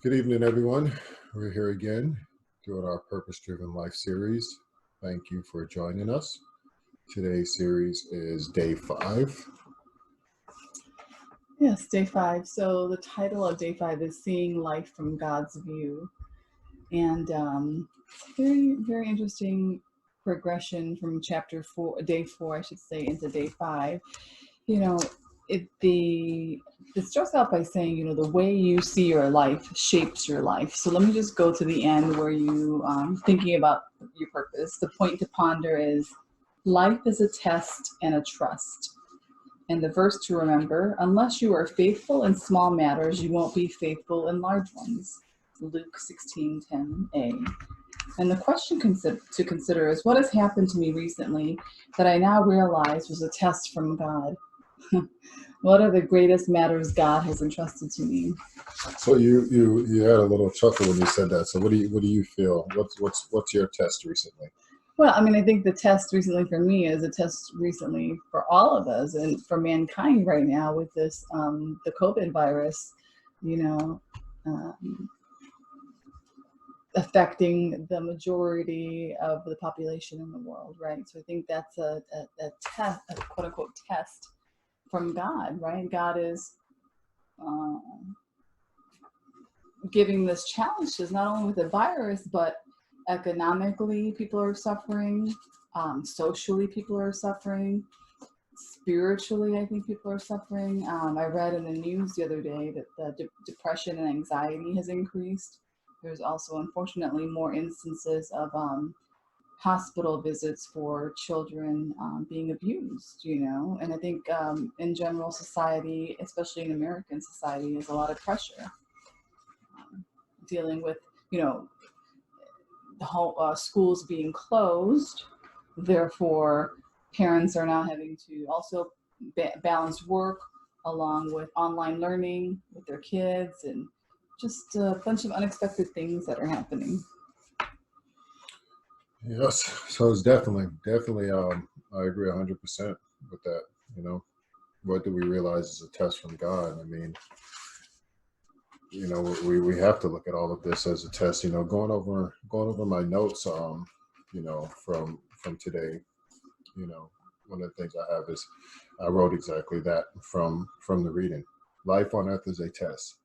Good evening, everyone. We're here again doing our Purpose Driven Life series. Thank you for joining us. Today's series is day 5. Yes, day 5. So the title of day 5 is Seeing Life from God's View. And very, very interesting progression from day 4, I should say, into day 5. You know, it starts out by saying, the way you see your life shapes your life. So let me just go to the end where you thinking about your purpose. The point to ponder is life is a test and a trust. And the verse to remember, unless you are faithful in small matters, you won't be faithful in large ones. Luke 16:10a. And the question to consider is, what has happened to me recently that I now realize was a test from God? What are the greatest matters God has entrusted to me? So you had a little chuckle when you said that. So what do you feel? What's your test recently? Well, I think the test recently for me is a test recently for all of us and for mankind right now with this, the COVID virus, affecting the majority of the population in the world, right? So I think that's a test, a quote unquote test from God, right? God is giving this challenge to us, not only with the virus, but economically, people are suffering. Socially, people are suffering. Spiritually, I think people are suffering. I read in the news the other day that the depression and anxiety has increased. There's also, unfortunately, more instances of hospital visits for children being abused, and I think in general society, especially in American society, there's a lot of pressure dealing with, the whole schools being closed. Therefore, parents are now having to also balance work along with online learning with their kids, and just a bunch of unexpected things that are happening. Yes, so it's definitely. I agree 100% with that. What do we realize is a test from God? We have to look at all of this as a test. Going over my notes, from today, one of the things I have is I wrote exactly that from the reading. Life on earth is a test.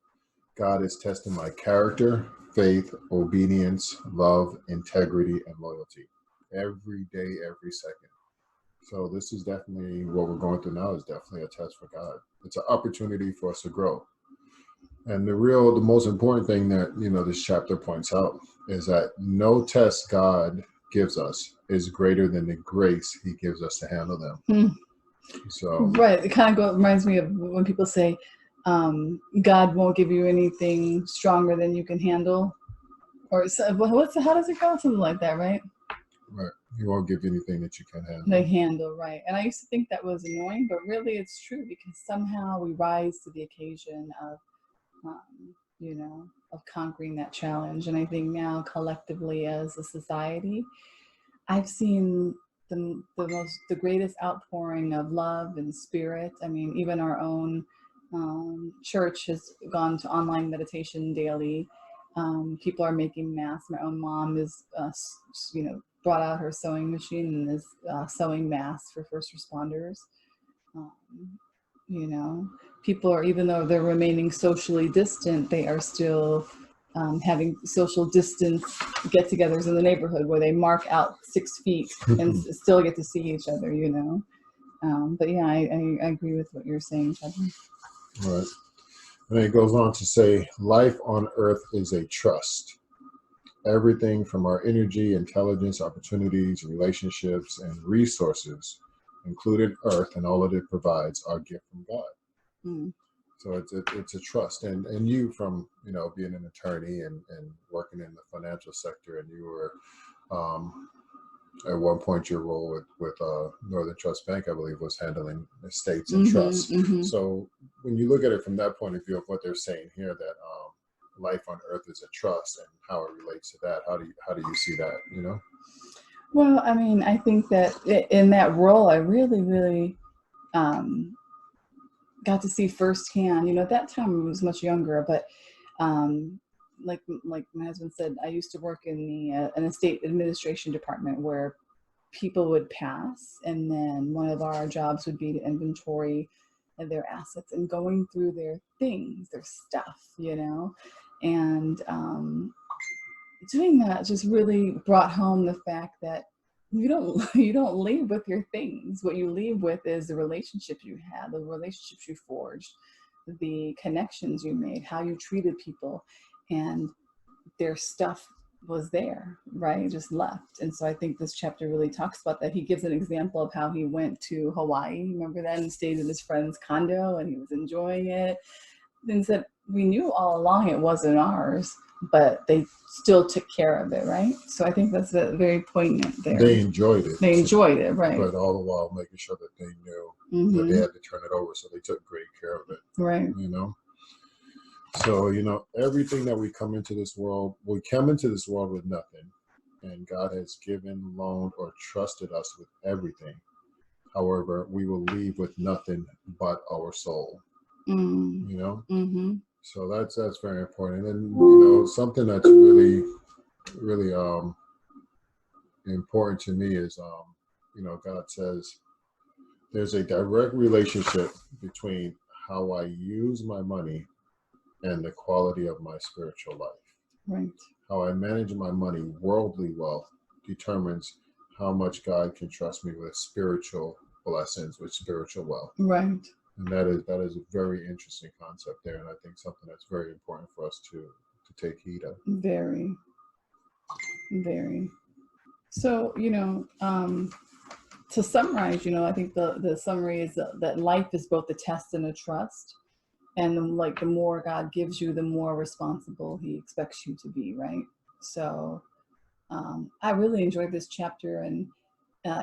God is testing my character, faith, obedience, love, integrity, and loyalty every day, every second. So this is definitely what we're going through now is definitely a test for God. It's an opportunity for us to grow. And the most important thing that, this chapter points out is that no test God gives us is greater than the grace he gives us to handle them. So right, it kind of reminds me of when people say God won't give you anything stronger than you can handle, or how does it go? Something like that, right? Right, he won't give you anything that you can handle. Right. And I used to think that was annoying, but really it's true, because somehow we rise to the occasion of of conquering that challenge. And I think now collectively as a society, I've seen the greatest outpouring of love and spirit. Even our own church has gone to online meditation daily. People are making masks. My own mom is, brought out her sewing machine and is sewing masks for first responders. People are, even though they're remaining socially distant, they are still having social distance get-togethers in the neighborhood where they mark out 6 feet and still get to see each other, But yeah, I agree with what you're saying, Kevin. Right. And it goes on to say, life on earth is a trust. Everything from our energy, intelligence, opportunities, relationships, and resources, included earth and all that it provides, are a gift from God. So it's a trust. And you, from being an attorney and working in the financial sector, and you were at one point your role with Northern Trust Bank, I believe, was handling estates and trusts. So when you look at it from that point of view of what they're saying here, that life on earth is a trust, and how it relates to that, how do you see that? Well, I think that in that role, I really, really got to see firsthand. At that time I was much younger, but like my husband said, I used to work in the an estate administration department where people would pass, and then one of our jobs would be to inventory their assets and going through their things, their stuff, and doing that just really brought home the fact that you don't leave with your things. What you leave with is the relationships you had, the relationships you forged, the connections you made, how you treated people, and their stuff was there, right? Just left. And so I think this chapter really talks about that. He gives an example of how he went to Hawaii, remember that, and stayed in his friend's condo, and he was enjoying it. And said, we knew all along it wasn't ours, but they still took care of it, right? So I think that's very poignant there. They enjoyed it. They enjoyed it, right? But all the while making sure that they knew that they had to turn it over, so they took great care of it. Right. So, everything that we come into this world with nothing, and God has given, loaned, or trusted us with everything. However, we will leave with nothing but our soul. So that's very important. And something that's really, really important to me is God says there's a direct relationship between how I use my money and the quality of my spiritual life. Right. How I manage my money, worldly wealth, determines how much God can trust me with spiritual blessings, with spiritual wealth. Right. And that is a very interesting concept there, and I think something that's very important for us to take heed of. Very, very. So, to summarize, I think the summary is that life is both a test and a trust. And the more God gives you, the more responsible he expects you to be, right? So I really enjoyed this chapter, and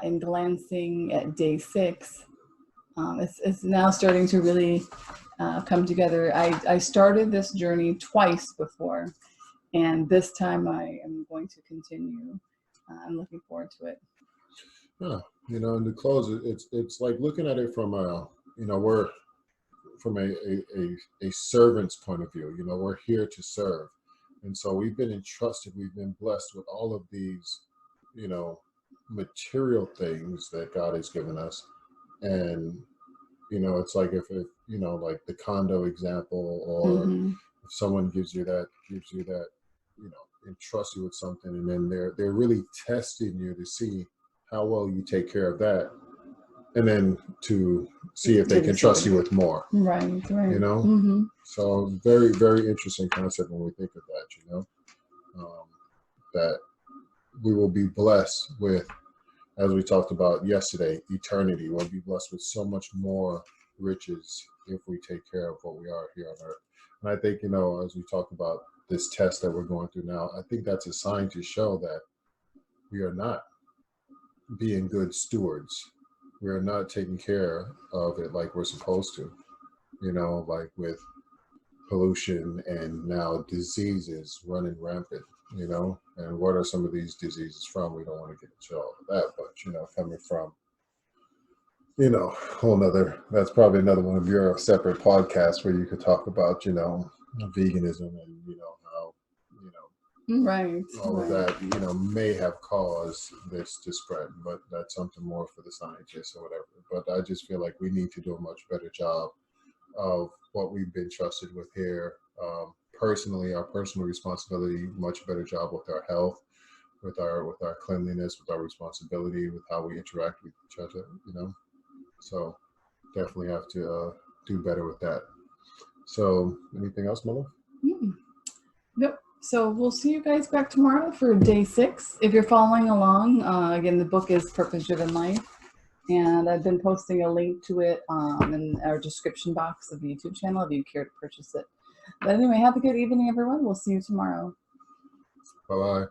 in glancing at day 6, it's now starting to really come together. I started this journey twice before, and this time I am going to continue. I'm looking forward to it. Yeah, and to close, it's like looking at it from we're from a servant's point of view. We're here to serve, and so we've been entrusted, we've been blessed with all of these, material things that God has given us. And it's like if like the condo example, or if someone gives you that, entrusts you with something, and then they're really testing you to see how well you take care of that, and then to see if they can trust you with more. Right. So very, very interesting concept when we think of that, that we will be blessed with, as we talked about yesterday, eternity. We'll be blessed with so much more riches if we take care of what we are here on earth. And I think, as we talk about this test that we're going through now, I think that's a sign to show that we are not being good stewards. We are not taking care of it like we're supposed to, like with pollution and now diseases running rampant, and what are some of these diseases from? We don't want to get into all of that, but, coming from, that's probably another one of your separate podcasts where you could talk about, veganism and, how, right, all of that, may have caused this to spread, but that's something more for the scientists or whatever. But I just feel like we need to do a much better job of what we've been trusted with here. Personally, our personal responsibility, much better job with our health, with our cleanliness, with our responsibility, with how we interact with each other, So definitely have to do better with that. So anything else, Mila? Nope. So we'll see you guys back tomorrow for day 6. If you're following along, again, the book is Purpose Driven Life, and I've been posting a link to it in our description box of the YouTube channel if you care to purchase it. But anyway, have a good evening, everyone. We'll see you tomorrow. Bye-bye.